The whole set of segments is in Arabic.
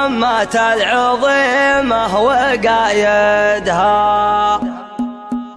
أمة العظيمة وقايدها.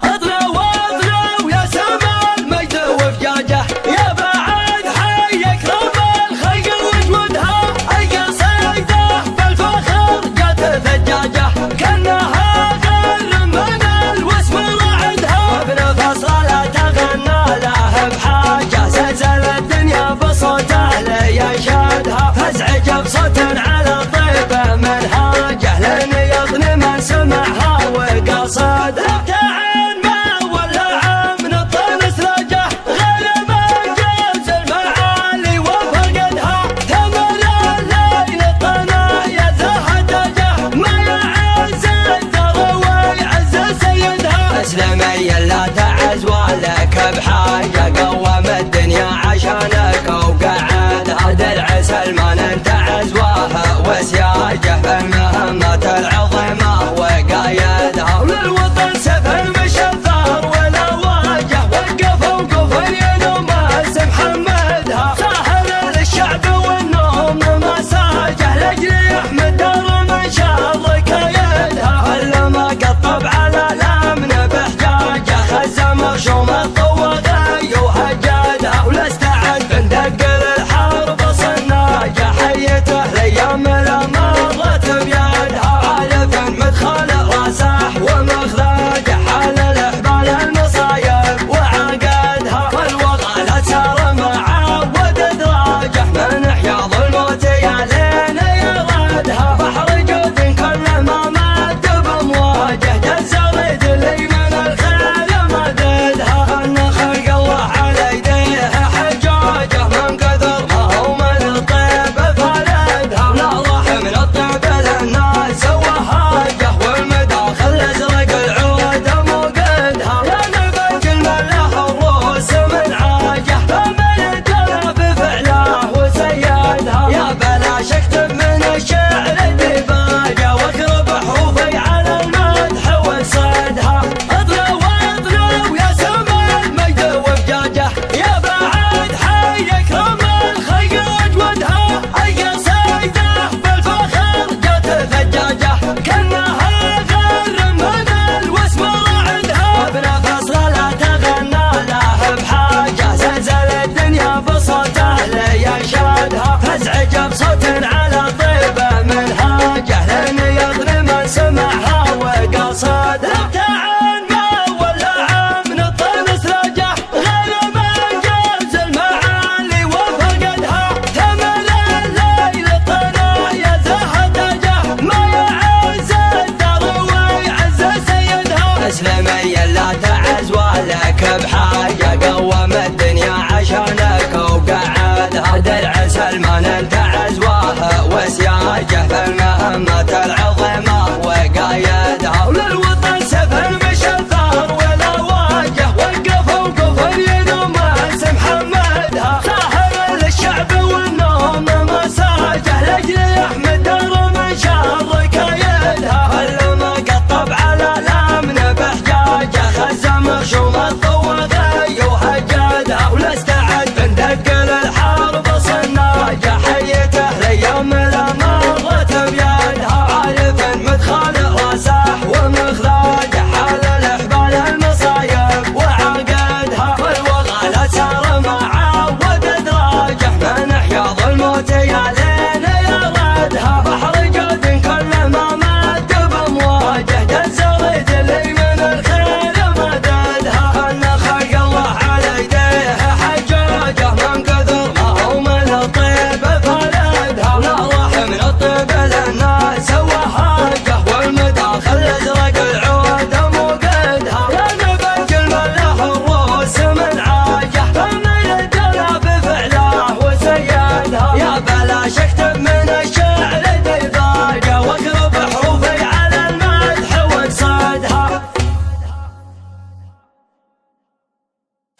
اطلع واطلع يا سما المجد وفجاجه، يا بعد حي اكرم الخلق وجودها. القصيده بالفخر جات ثجاجه، كانها غير من الوسم رعدها. وابن فصل تغنى له بحاجه، زلزل الدنيا بصوته لينشدها. فازعج بصوت على طيبه منهاجه، لن يضني من سمعها وقصدها. تعين ما ولا عام الطنس رجه، غير ما جاز المعالي وفقدها. ثمن الليل الطنايا زهدجه، ما يعز الدر ويعز سيدها. اسلمي لا تعز ولك بحاجه، قوم الدنيا عشانك وقعدها. درع سلمان انت عزوها وسياجه، فالمهمة العظيمة وقايدها. وللوطن سفر مشى الثار ولا واجه، وقفوا وقفا ينوم اسم حمدها. ساهر للشعب والنوم مساجه، لاجل يحمد دار من شر كيدها. علم قطب على الامن بحجاجه، خزى مغشوم الطواغي وهجدها. ولا استعد بندق للحرب صناجه، حيته الايام لا مرت بيدها. عارف مدخل راسح ومخرجه، حال الاحبال المصايب وعقدها. والوضع لا سار معود ادراجه، من حياض الموت يا لين يردها. بحر جود كل ما مد بمواجه، دز ريد لي من الخيل مددها. ان خلق الله على يديه حجاجه، من قدر ما هو من الطيب فلدها. لا راح من الطيب للناس سوى حاجه، والمداخل ازرق العود موقدها. يا نبج الملح الروس من عاجه، فمن درى بفعله وسيدها. يا بلاش اكتب من الشعر ديباجه، واخرب حروفي على المدح وانصدها. اطلع واطلع يا سما المجد وفجاجه، يا بعد حي اكرم الخلق وجودها. القصيده بالفخر جات ثجاجه، كانها غير من الوسم رعدها. وابن فصل لا تغنى له بحاجه، زلزل الدنيا بصوته لينشدها. فازعج بصوت على طيبه منهاجه، لن يضني من سمعها وقصدها. تعين ما ولا عام الطنس رجه، غير ما جاز المعالي وفقدها. ثمن الليل الطنايا زهدجه، ما يعز الدر ويعز سيدها. اسلمي لا تعز ولك بحاجه، قوم الدنيا عشانك وقعدها. درع سلمان انت عزوها وسياجه، فالمهمة العظيمة وقايدها. وللوطن سفر مشى الثار ولا واجه، وقفوا وقفا ينوم اسم حمدها. ساهر للشعب والنوم مساجه، لاجل يحمد دار من شر كيدها. علم قطب على الامن بحجاجه، خزى مغشوم الطواغي وهجدها. ولا استعد بندق للحرب صناجه، حيته الايام لا مرت بيدها. عارف مدخل راسح ومخرجه، حال الاحبال المصايب وعقدها. والوضع لا سار معود ادراجه، من حياض الموت يا لين يردها. بحر جود كل ما مد بمواجه، دز ريد لي من الخيل مددها. ان خلق الله على يديه حجاجه، من كثر ما هو من الطيب فلدها. لا راح من الطيب للناس سوى حاجه، والمداخل ازرق العود موقدها. يا نبج الملح الروس من عاجه، فمن درى بفعله وسيدها. يا بلاش اكتب من الشعر ديباجه، واخرب حروفي على المدح وانصدها.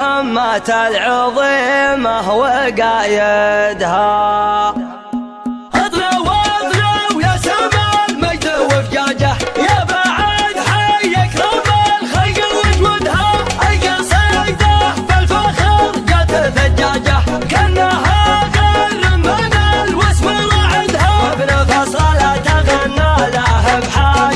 أمة العظيمة وقايدها. اطلع واطلع يا سما المجد وفجاجه، يا بعد حي اكرم الخلق وجودها. القصيده بالفخر جات ثجاجه، كانها غير من الوسم رعدها. وابن فصل غنى له بحال